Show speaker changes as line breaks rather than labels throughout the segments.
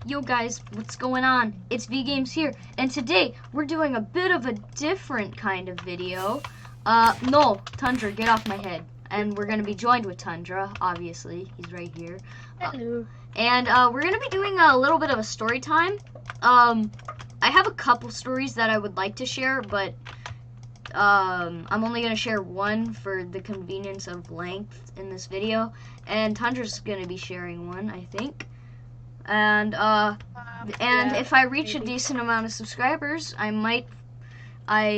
Yo guys, what's going on? It's V-Games here, and today we're doing a bit of a different kind of video. No, Tundra, get off my head. And we're gonna be joined with Tundra, obviously. He's right here.
Hello.
And we're gonna be doing a little bit of a story time. I have a couple stories that I would like to share, but I'm only gonna share one for the convenience of length in this video. And Tundra's gonna be sharing one, I think. And
Yeah,
if I reach
maybe.
a decent amount of subscribers, I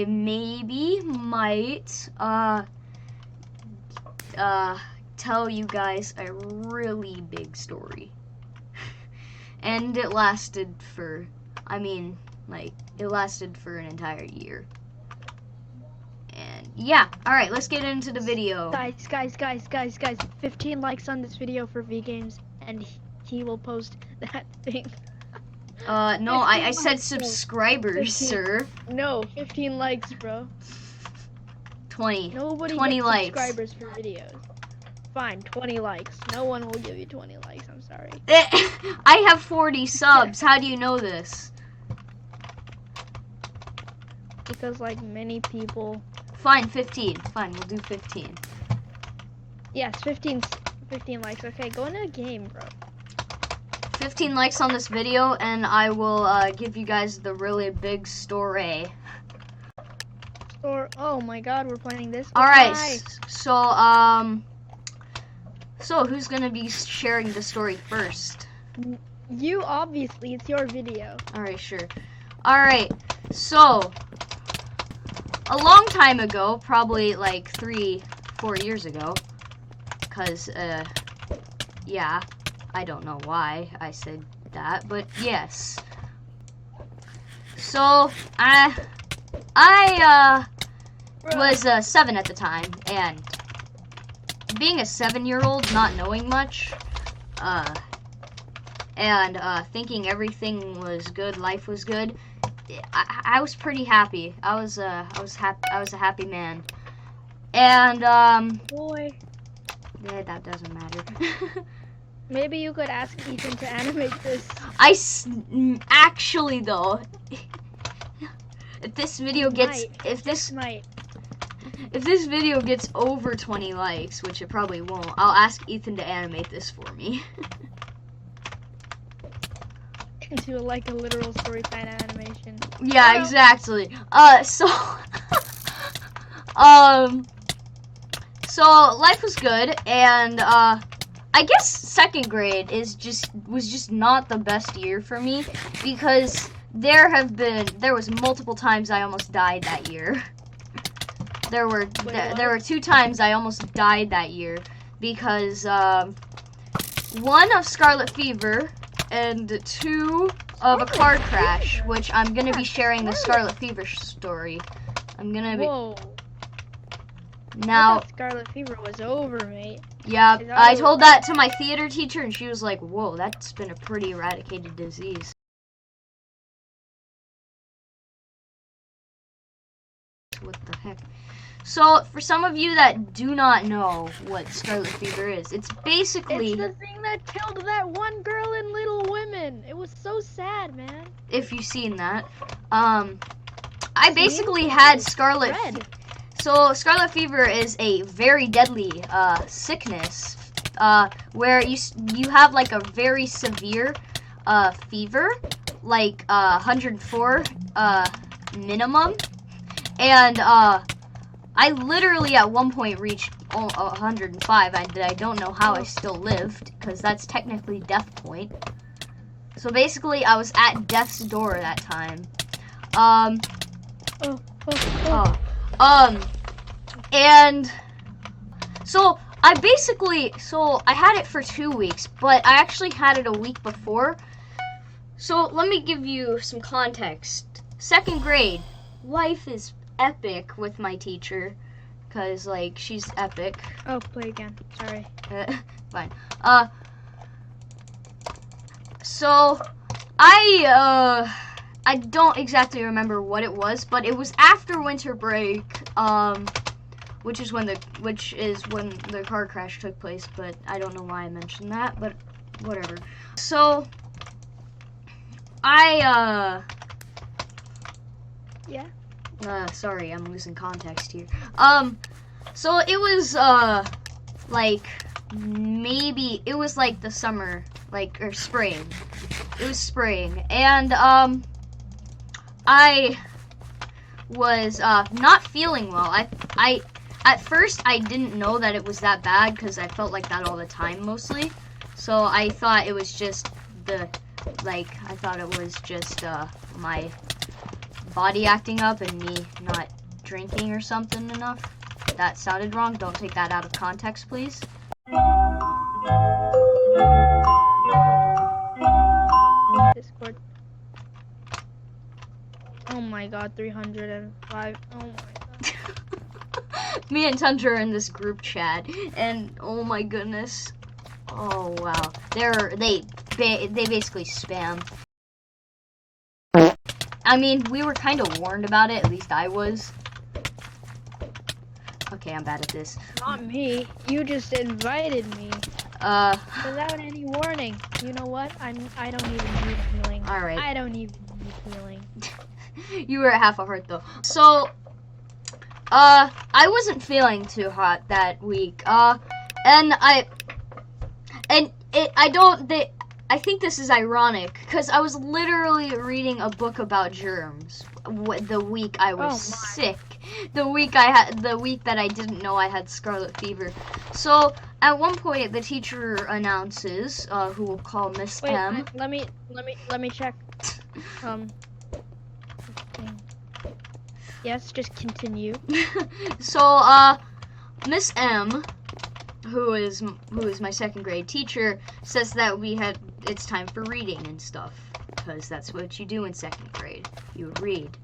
maybe might tell you guys a really big story. And it lasted for, it lasted for an entire year. And yeah, alright, let's get into the video.
Guys, 15 likes on this video for V-Games, and he will post that thing.
No, I said
15
subscribers,
15.
sir.
No, 15 likes, bro.
20.
Nobody
20
gets
likes.
subscribers for videos. Fine, 20 likes. No one will give you 20 likes, I'm sorry.
I have 40 subs. How do you know this?
Because, like, many people...
Fine, 15. Fine, we'll do 15.
Yes, 15 likes. Okay, go into a game, bro.
15 likes on this video, and I will give you guys the really big story.
Or, oh my god, we're playing this.
Alright,
Nice.
so who's gonna be sharing the story first?
You, obviously, it's your video.
Alright, sure. Alright, so a long time ago, probably like 3-4 years ago, because, yeah, I don't know why I said that, but yes. So, I was 7 at the time, and being a 7-year-old, not knowing much, and thinking everything was good, life was good, I was pretty happy. I was a happy man, and
Boy.
yeah, that doesn't matter.
Maybe you could ask Ethan to animate this.
Actually though, if this video gets if this video gets over 20 likes, which it probably won't, I'll ask Ethan to animate this for me.
Into like a literal storytime animation.
Yeah,
Well,
exactly. So life was good, and I guess second grade was just not the best year for me, because there was multiple times I almost died that year. There were 2 times I almost died that year because one of scarlet fever and 2 of a car crash, which I'm gonna be sharing the scarlet fever story. I'm gonna be
whoa.
now.
I thought scarlet fever was over, mate.
Yeah,
Is that
I
what-
told that to my theater teacher, and she was like, "Whoa, that's been a pretty eradicated disease." What the heck? So, for some of you that do not know what scarlet fever is, it's basically,
It's the thing that killed that one girl in Little Women. It was so sad, man.
if you've seen that, I basically had scarlet.
Red.
So, scarlet fever is a very deadly sickness, where you have like a very severe fever, like 104 minimum, and I literally at one point reached 105. I don't know how I still lived, because that's technically death point. So basically, I was at death's door that time. And so I had it for 2 weeks, but I actually had it a week before. So let me give you some context. Second grade, life is epic with my teacher, cause like she's epic.
Oh, play again. Sorry.
Fine. So I don't exactly remember what it was, but it was after winter break, which is when the car crash took place, but I don't know why I mentioned that, but whatever. So
Yeah.
Sorry, I'm losing context here. So it was, like, maybe, it was like the summer, like, or spring. It was spring, and, I was, not feeling well. At first, I didn't know that it was that bad, because I felt like that all the time, mostly. So I thought it was just my body acting up and me not drinking or something enough. That sounded wrong. Don't take that out of context, please.
Discord. Oh my god, 305. Oh my god.
Me and Tundra are in this group chat, and oh my goodness. Oh wow. They basically spam. I mean, we were kind of warned about it, at least I was. Okay, I'm bad at this.
Not me. You just invited me. Without any warning. You know what? I don't even need healing.
Alright.
I don't even need healing.
You were at half a heart though. So, I wasn't feeling too hot that week. I think this is ironic because I was literally reading a book about germs the week I was sick. The week that I didn't know I had scarlet fever. So at one point the teacher announces, who we'll call Miss M.
Let me check. Yes, just continue.
So Miss M, who is my second grade teacher, says that it's time for reading and stuff, because that's what you do in second grade. You read.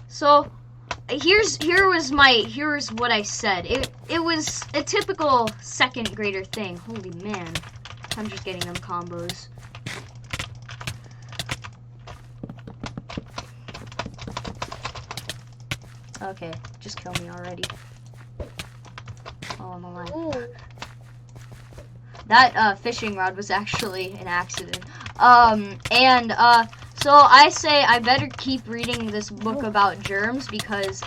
So here's what I said. It was a typical second grader thing. Holy man. I'm just getting them combos. Okay, just kill me already. Oh, I'm alive.
Ooh.
That fishing rod was actually an accident. So I say I better keep reading this book about germs because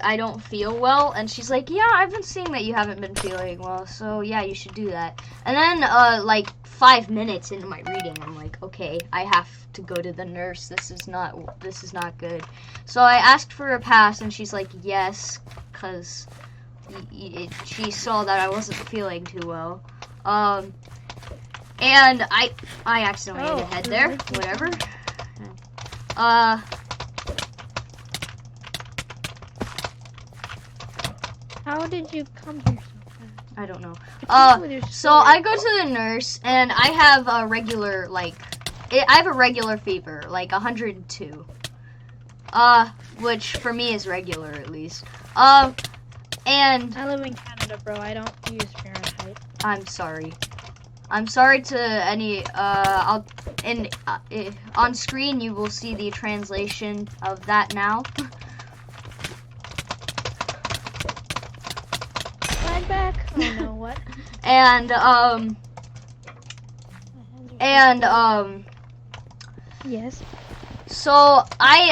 I don't feel well. And she's like, yeah, I've been seeing that you haven't been feeling well, so yeah, you should do that. And then like 5 minutes into my reading, I'm like, okay, I have to go to the nurse. This is not good. So I asked for a pass, and she's like, yes, because she saw that I wasn't feeling too well. And I accidentally hit a head there. Whatever.
How did you come here so fast?
I don't know. So I go to the nurse, and I have a regular, I have a regular fever, like 102. Which for me is regular at least. And
I live in Canada, bro. I don't use Fahrenheit.
I'm sorry. I'm sorry to any, on screen you will see the translation of that now.
Slide back. Oh no, what? Yes.
So I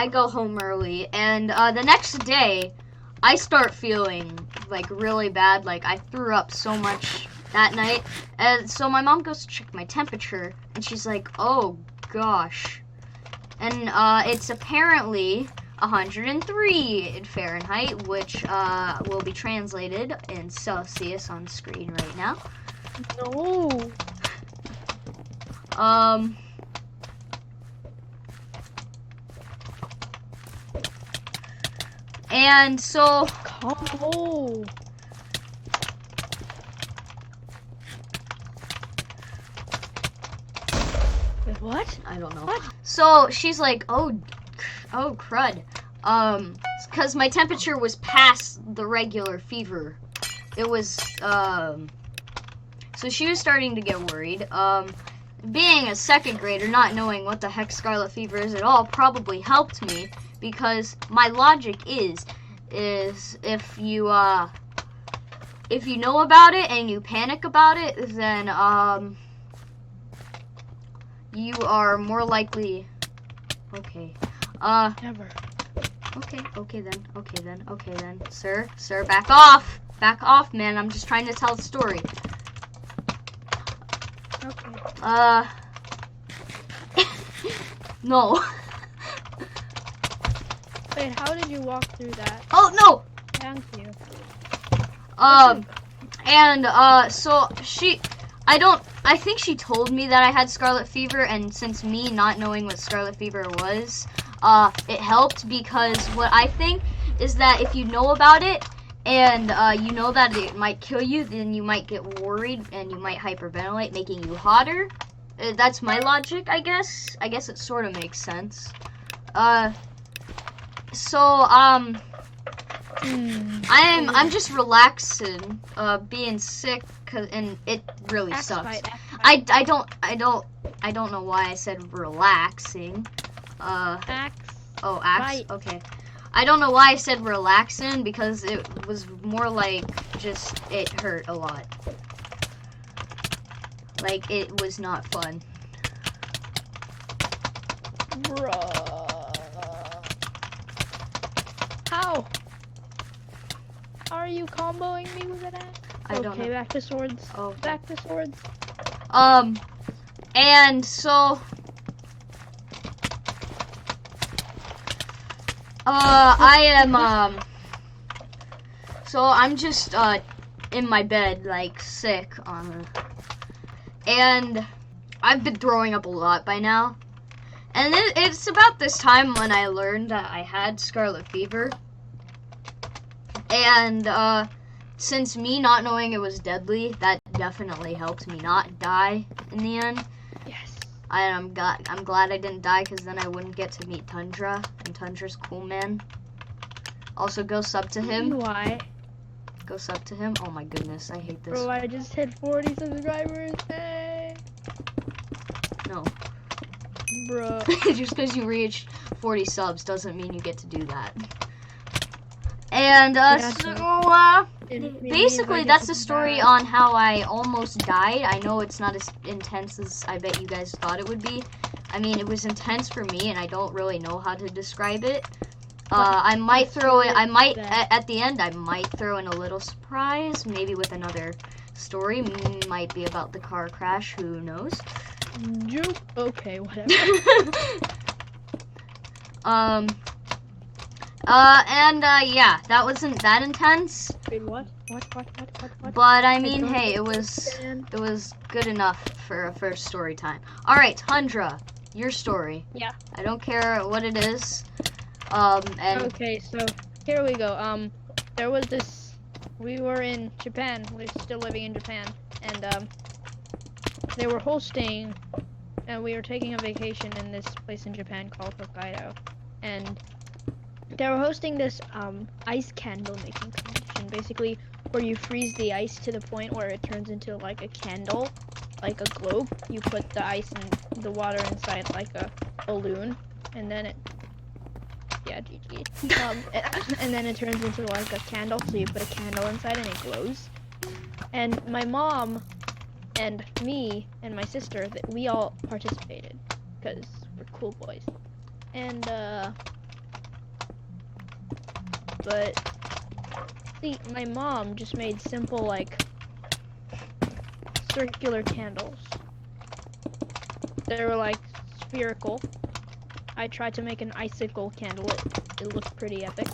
go home early, and the next day I start feeling like really bad. Like I threw up so much that night, and so my mom goes to check my temperature, and she's like, "Oh gosh," and it's apparently 103 in Fahrenheit, which will be translated in Celsius on screen right now.
No.
And so
Oh. Wait, what?
I don't know.
What?
So she's like, oh crud. Because my temperature was past the regular fever. It was, so she was starting to get worried. Being a second grader, not knowing what the heck scarlet fever is at all, probably helped me. because my logic is if you know about it and you panic about it, then you are more likely. Okay.
Never.
Okay then. Sir, back off. Back off, man. I'm just trying to tell the story.
Okay.
No.
Wait, how did you walk through that?
Oh, no.
Thank you.
So I think she told me that I had scarlet fever, and since me not knowing what scarlet fever was, it helped, because what I think is that if you know about it and you know that it might kill you, then you might get worried and you might hyperventilate, making you hotter. That's my logic, I guess. I guess it sort of makes sense. I'm just relaxing, being sick, and it really sucks. I don't know why I said relaxing.
Axe.
Oh, axe.
Fight.
Okay. I don't know why I said relaxing, because it was more like just it hurt a lot. Like, it was not fun.
Bruh. How? How are you comboing me with an axe?
I don't know.
Okay, back to swords.
Oh.
Back to swords.
And so so I'm just in my bed, like, sick, and I've been throwing up a lot by now. And it's about this time when I learned that I had scarlet fever. And since me not knowing it was deadly, that definitely helped me not die in the end.
Yes.
I'm glad I didn't die, because then I wouldn't get to meet Tundra, and Tundra's cool, man. Also, go sub to him.
Why?
Go sub to him. Oh my goodness, I hate this.
Bro, I just hit 40 subscribers. Hey.
No.
Bro.
Just because you reached 40 subs doesn't mean you get to do that. And basically that's the story on how I almost died. I know it's not as intense as I bet you guys thought it would be. I mean, it was intense for me, and I don't really know how to describe it. I might throw it. At the end, I might throw in a little surprise, maybe with another story. Might be about the car crash. Who knows?
Okay, whatever.
Yeah, that wasn't that intense.
Wait, what?
But I mean, hey, it was good enough for a first story time. All right, Tundra, your story.
Yeah.
I don't care what it is. And
okay, so here we go. There was this. We were in Japan. We're still living in Japan, and they were hosting, and we were taking a vacation in this place in Japan called Hokkaido, and they were hosting this ice candle making competition, basically where you freeze the ice to the point where it turns into like a candle, like a globe. You put the ice and the water inside like a balloon, and then it, yeah, GG. And then it turns into like a candle, so you put a candle inside and it glows. And my mom and me and my sister, we all participated because we're cool boys. And but see, my mom just made simple like circular candles. They were like spherical. I tried to make an icicle candle. It looked pretty epic,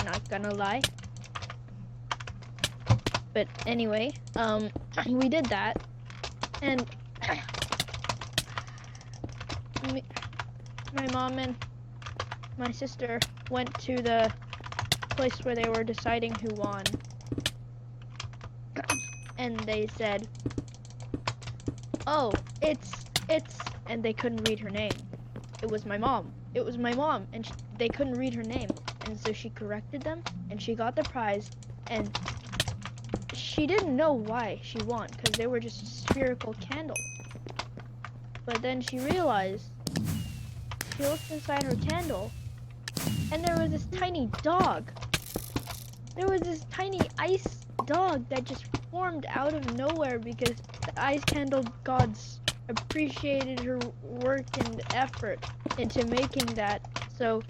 not gonna lie. But anyway, we did that, and my mom and my sister went to the place where they were deciding who won, and they said, "Oh, it's," and they couldn't read her name. It was my mom. It was my mom, and they couldn't read her name, and so she corrected them, and she got the prize, and she didn't know why she won, because they were just spherical candles. But then she realized, she looked inside her candle, and there was this tiny dog. There was this tiny ice dog that just formed out of nowhere because the ice candle gods appreciated her work and effort into making that. So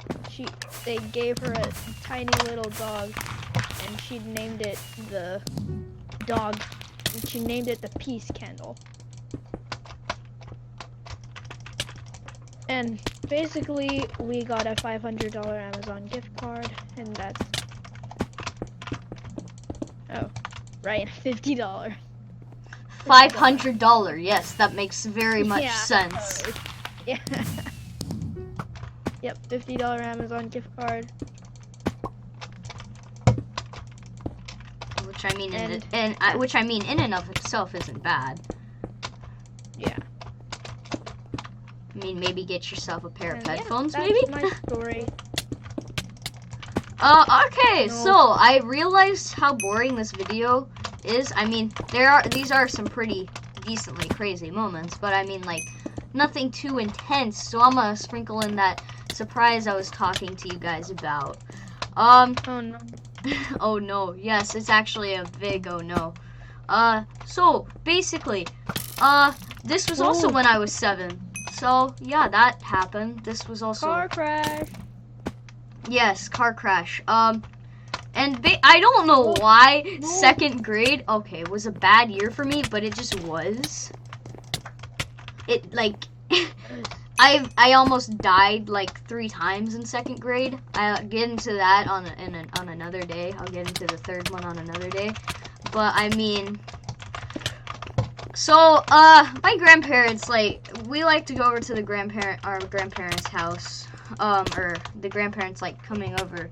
they gave her a tiny little dog, and she named it the dog. And she named it the peace candle. And basically, we got a $500 Amazon gift card, and that's right, $50.
$500. Yes, that makes very much sense.
Yeah. Yep, $50 Amazon gift card.
Which I mean, which I mean, in and of itself isn't bad.
Yeah.
I mean, maybe get yourself a pair of headphones,
that's
maybe?
my story.
Okay, so I realized how boring this video is. I mean, these are some pretty decently crazy moments, but I mean, like, nothing too intense, so I'm gonna sprinkle in that surprise I was talking to you guys about.
Oh no.
Oh no, yes, it's actually a big oh no. So, basically, this was also when I was 7. So, yeah, that happened. This was also...
Car crash.
Yes, car crash. And I don't know why 2nd grade, okay, was a bad year for me, but it just was. It, like, I almost died, like, 3 times in 2nd grade. I'll get into that on another day. I'll get into the 3rd one on another day. But, I mean... So, my grandparents, like, we like to go over to our grandparents' house, or the grandparents like coming over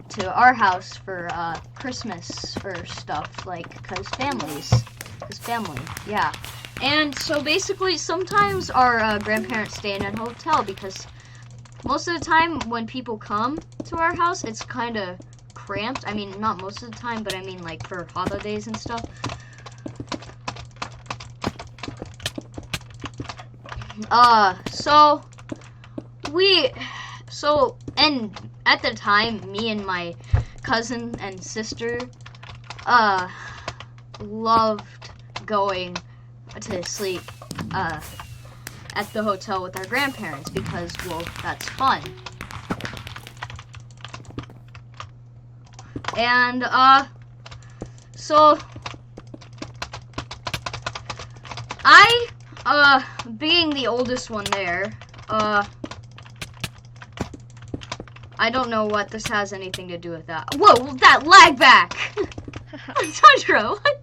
to our house for, Christmas or stuff, like, cause family, yeah. And so basically, sometimes our, grandparents stay in a hotel because most of the time when people come to our house, it's kind of cramped. I mean, not most of the time, but I mean, like, for holidays and stuff. And at the time, me and my cousin and sister, loved going to sleep, at the hotel with our grandparents because, well, that's fun. And, so, being the oldest one there, I don't know what this has anything to do with that. Whoa, that lag back! Tundra, what?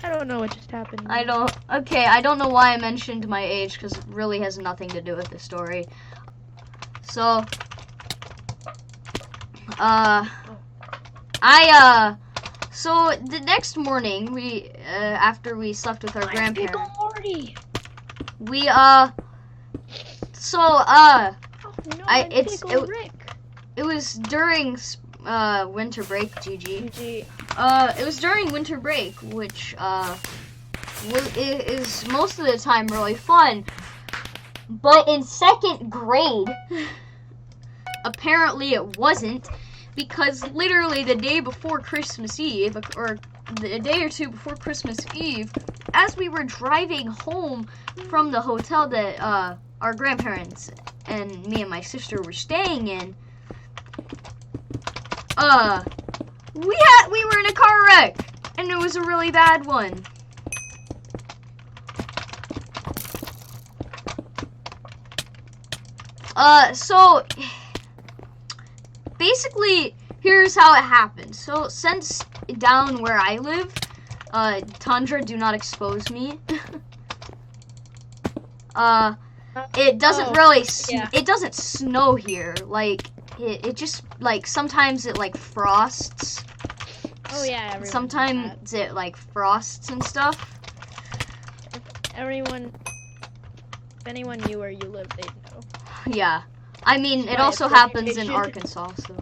I don't know what just happened.
I don't know why I mentioned my age, because it really has nothing to do with the story. So, so the next morning, we, after we slept with our grandparents, we, it was during, winter break, GG. It was during winter break, which, is most of the time really fun. But in 2nd grade, apparently it wasn't, because literally the day before Christmas Eve, or a day or two before Christmas Eve, as we were driving home from the hotel that our grandparents and me and my sister were staying in, we were in a car wreck, and it was a really bad one. So basically, here's how it happened. So since down where I live, Tundra, do not expose me. It doesn't it doesn't snow here. Like, it just, like, sometimes it, like, frosts.
Oh yeah,
sometimes it, like, frosts and stuff.
If anyone knew where you live, they'd know.
Yeah. I mean, it also happens in Arkansas, so.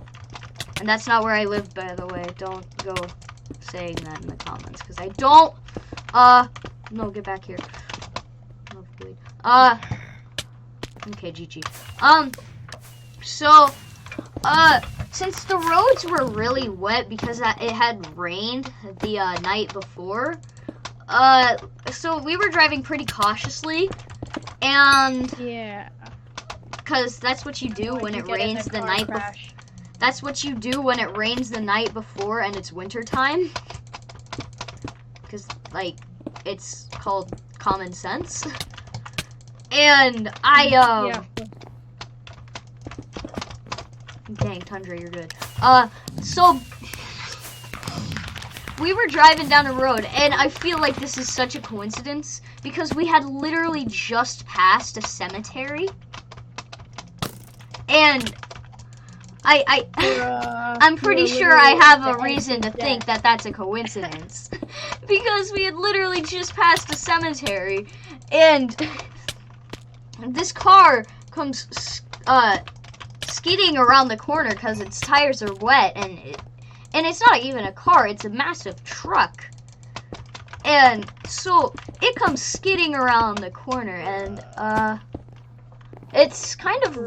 And that's not where I live, by the way. Don't go saying that in the comments, because I don't, no, get back here. Okay, GG. So, since the roads were really wet because it had rained the night before, so we were driving pretty cautiously, and
Yeah.
because that's what you do
Otherwise
when
you
it
get in
rains
a
the
car
night before.
crash.
That's what you do when it rains the night before and it's winter time. Because, like, it's called common sense. And
Yeah.
dang, Tundra, you're good. So we were driving down a road, and I feel like this is such a coincidence because we had literally just passed a cemetery. And I'm pretty sure I have a reason to think that that's a coincidence. Because we had literally just passed a cemetery, and this car comes skidding around the corner because its tires are wet, and it's not even a car, it's a massive truck. And so it comes skidding around the corner, and it's kind of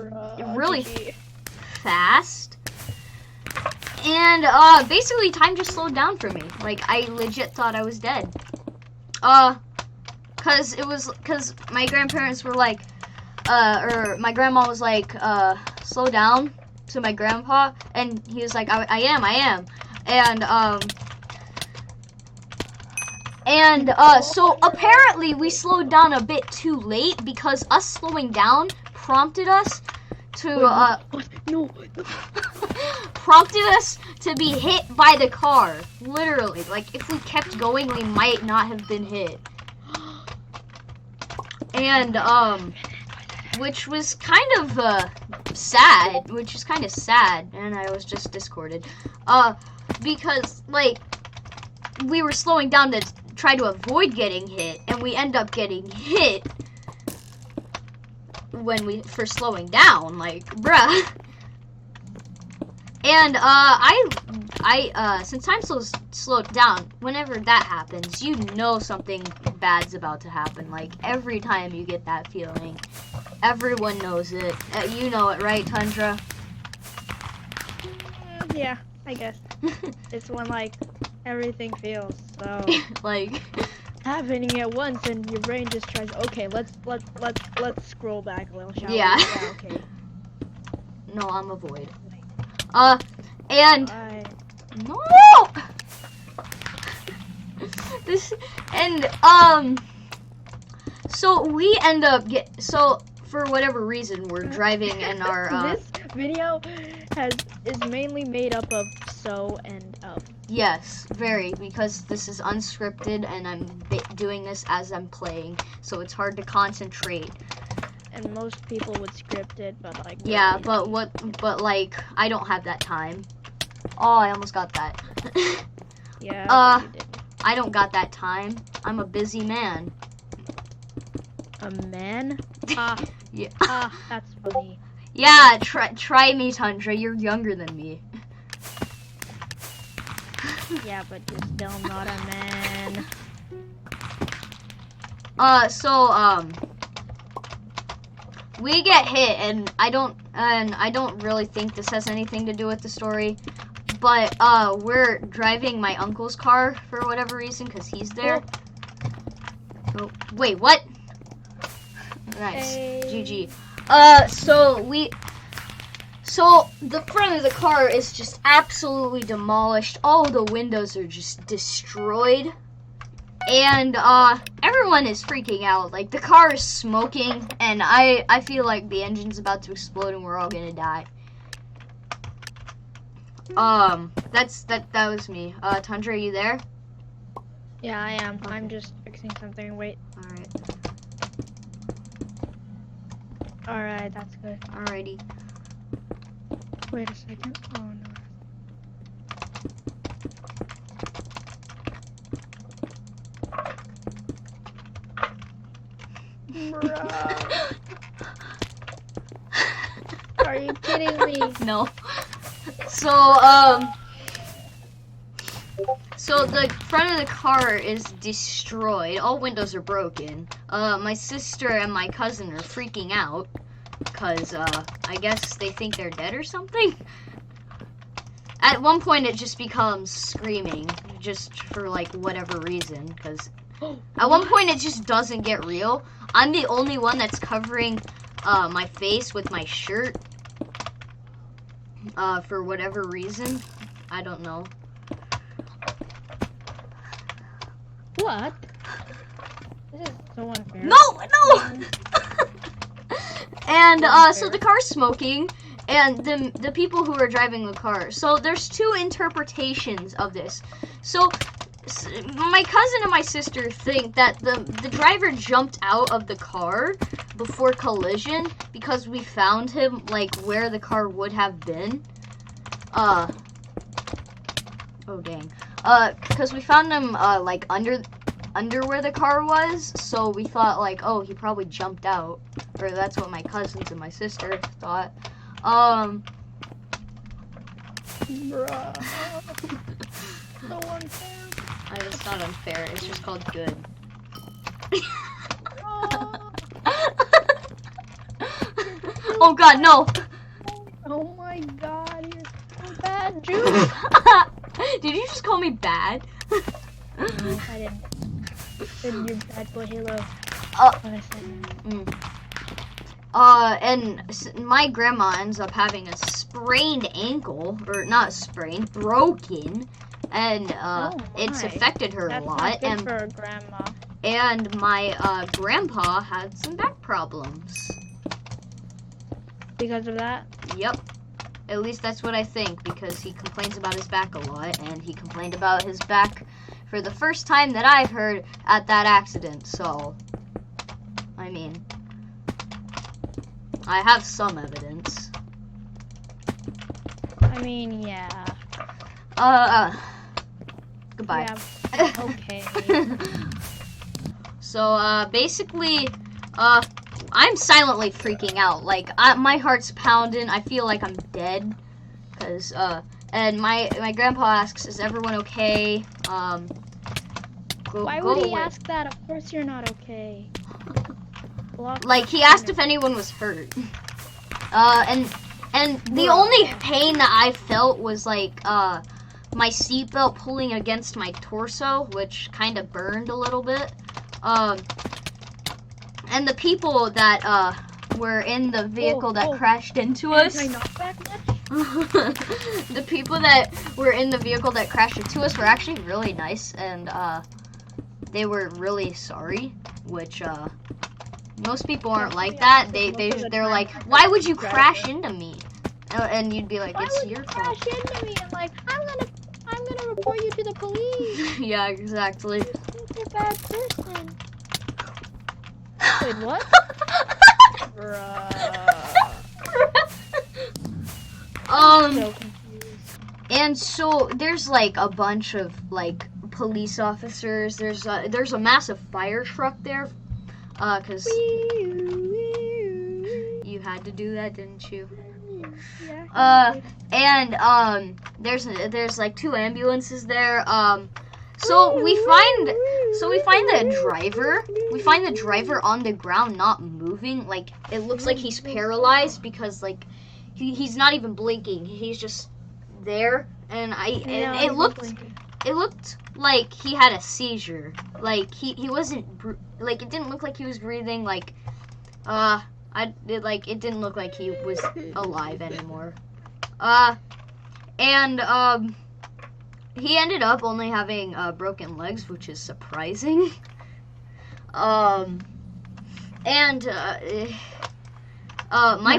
really fast. And basically time just slowed down for me. Like, I legit thought I was dead. Cause my grandparents were like, or my grandma was like, slow down to my grandpa, and he was like, I am. So apparently we slowed down a bit too late because us slowing down prompted us to prompted us to be hit by the car. Literally, like, if we kept going, we might not have been hit. And which was kind of sad, and I was just discorded, because, like, we were slowing down to try to avoid getting hit, and we end up getting hit for slowing down, like, bruh. And since time slowed down, whenever that happens, you know something bad's about to happen. Like, every time you get that feeling, everyone knows it. You know it, right, Tundra?
Yeah, I guess. It's when, like, everything feels so
like
happening at once, and your brain just tries. Okay, let's scroll back a little, shall we?
Yeah.
Yeah. Okay.
No, I'm a void. And no. So we end up for whatever reason we're driving in our
This video is mainly made up of so and of.
Yes, very, because this is unscripted and I'm doing this as I'm playing, so it's hard to concentrate.
And most people would script it, but like.
Yeah,
really.
but like, I don't have that time. Oh, I almost got that.
Yeah. But you didn't.
I don't got that time. I'm a busy man.
A man?
Yeah.
That's funny.
Yeah, try me, Tundra. You're younger than me.
Yeah, but you're still not a man.
We get hit, and I don't really think this has anything to do with the story, but we're driving my uncle's car for whatever reason because he's there. Oh, wait, what? Nice,
Hey.
GG. So the front of the car is just absolutely demolished. All the windows are just destroyed. And everyone is freaking out. Like, the car is smoking, and I feel like the engine's about to explode and we're all gonna die. That was me. Tundra, are you there?
Yeah, I am. I'm just fixing something. Wait.
Alright.
Alright, that's good.
Alrighty.
Wait a second. Oh no. Bruh. Are you kidding me?
No. So the front of the car is destroyed. All windows are broken. My sister and my cousin are freaking out. because I guess they think they're dead or something. At one point, it just becomes screaming, just for like whatever reason. Because at one point, it just doesn't get real. I'm the only one that's covering my face with my shirt. For whatever reason, I don't know.
What? This is so unfair.
No. And so the car's smoking, and the people who are driving the car. So there's two interpretations of this. So my cousin and my sister think that the driver jumped out of the car before collision because we found him like where the car would have been. Oh dang. Because we found him like under where the car was, so we thought like, oh, he probably jumped out, or that's what my cousins and my sister thought.
Bruh. So unfair.
It's not unfair. It's just called good. Oh God, no!
Oh my God, you're so bad, Jude.
Did you just call me bad?
No, I didn't. Said you're bad boy Halo.
What
I said.
And my grandma ends up having a sprained ankle, or not sprained, broken, and it's affected her a lot.
That's not
and
good for grandma.
And my grandpa had some back problems.
Because of that?
Yep. At least that's what I think, because he complains about his back a lot, and he complained about his back for the first time that I've heard at that accident, so, I mean, I have some evidence.
I mean, yeah.
Goodbye.
Yeah, okay.
So, basically, I'm silently freaking out. Like, my heart's pounding. I feel like I'm dead. Because, and my grandpa asks, is everyone okay?
Why would he ask that? Of course you're not okay.
Like, he asked if anyone was hurt. And the only pain that I felt was, like, my seatbelt pulling against my torso, which kind of burned a little bit. And the people that were in the vehicle that crashed into us. The people that were in the vehicle that crashed into us were actually really nice, and they were really sorry, which most people aren't like that. They're like, why would you crash into me? And you'd be like, it's your fault.
Crash into me and like, I'm gonna report you to the police.
Yeah, exactly.
You're a bad person. Wait, what? Bruh. So confused.
And so there's like a bunch of like police officers. There's a massive fire truck there, cause you had to do that, didn't you?
Yeah.
And there's like 2 ambulances there. So we find the driver. We find the driver on the ground, not moving. Like, it looks like he's paralyzed because like he's not even blinking. He's just there, and it looked like he had a seizure. Like he wasn't like, it didn't look like he was breathing. Like it didn't look like he was alive anymore. He ended up only having broken legs, which is surprising. My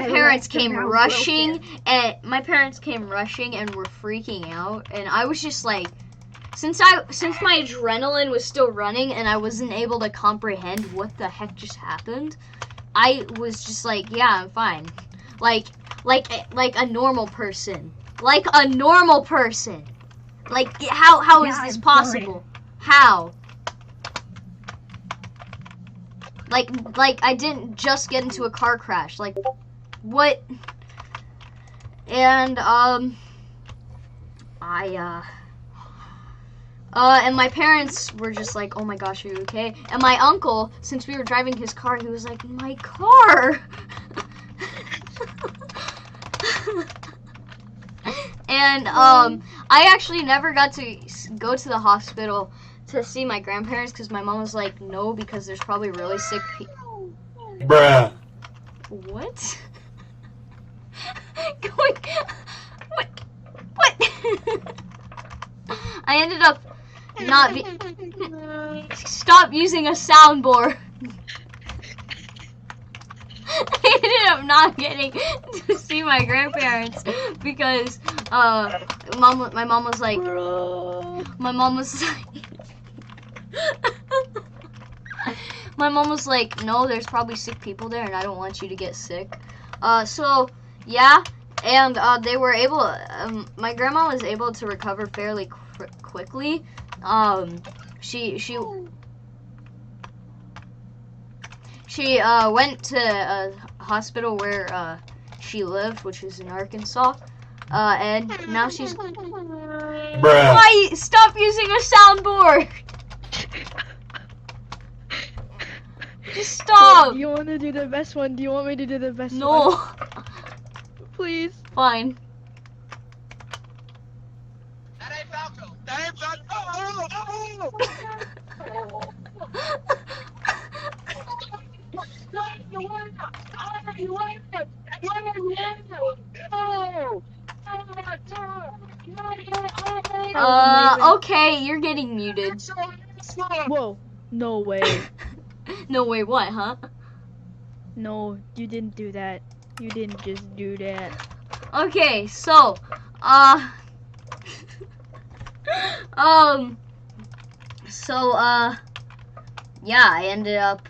parents came rushing, and were freaking out, and I was just like, since my adrenaline was still running and I wasn't able to comprehend what the heck just happened, I was just like, yeah, I'm fine, like a normal person, like how is this possible? How? Like I didn't just get into a car crash. Like, what? And and my parents were just like, oh my gosh, are you okay? And my uncle, since we were driving his car, he was like, my car. And I actually never got to go to the hospital to see my grandparents because my mom was like, no, because there's probably really sick people.
Bruh.
What? Going. What? I ended up not be. Stop using a soundboard. I ended up not getting to see my grandparents because my mom was like,
Bro.
my mom was like, my mom was like, no, there's probably sick people there, and I don't want you to get sick. So yeah, and they were able. My grandma was able to recover fairly quickly. She went to a hospital where she lived, which is in Arkansas, and now she's.
Bruh.
Why? Stop using a soundboard! Just stop!
Do you want to do the best one? Do you want me to do the best one?
No.
Please.
Fine.
That ain't Falco. That ain't Falco.
Okay, you're getting muted.
Whoa. No way.
No way, what, huh?
No, you didn't do that. You didn't just do that.
Okay, so, yeah, I ended up,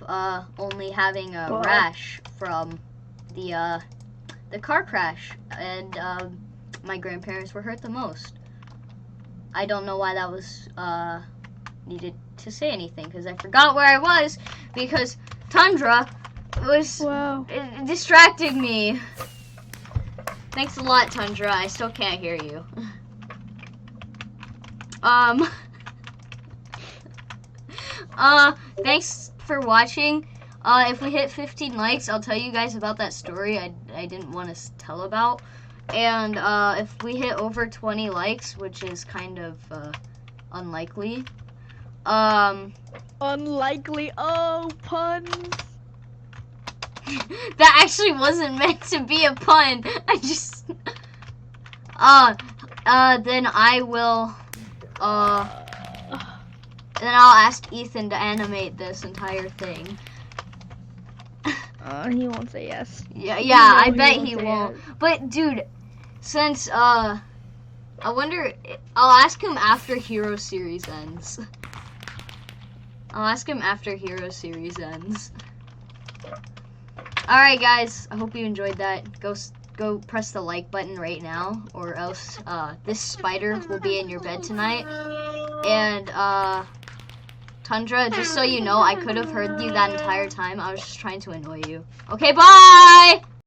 only having a
Wow.
rash from the car crash, and, my grandparents were hurt the most. I don't know why that was, needed to say anything, because I forgot where I was, because Tundra was
Wow.
distracting me. Thanks a lot, Tundra. I still can't hear you. Thanks for watching. If we hit 15 likes, I'll tell you guys about that story I didn't want to tell about. And if we hit over 20 likes, which is kind of unlikely,
Unlikely. Oh, puns.
that actually wasn't meant to be a pun. I just then I will then I'll ask Ethan to animate this entire thing.
He won't say yes.
Yeah,
You
I
know
bet
won't
he
say
won't.
yes.
But dude, since I wonder, I'll ask him after Hero Series ends. I'll ask him after Hero Series ends. Alright guys, I hope you enjoyed that. Go press the like button right now, or else this spider will be in your bed tonight. And Tundra, just so you know, I could have heard you that entire time. I was just trying to annoy you. Okay, bye!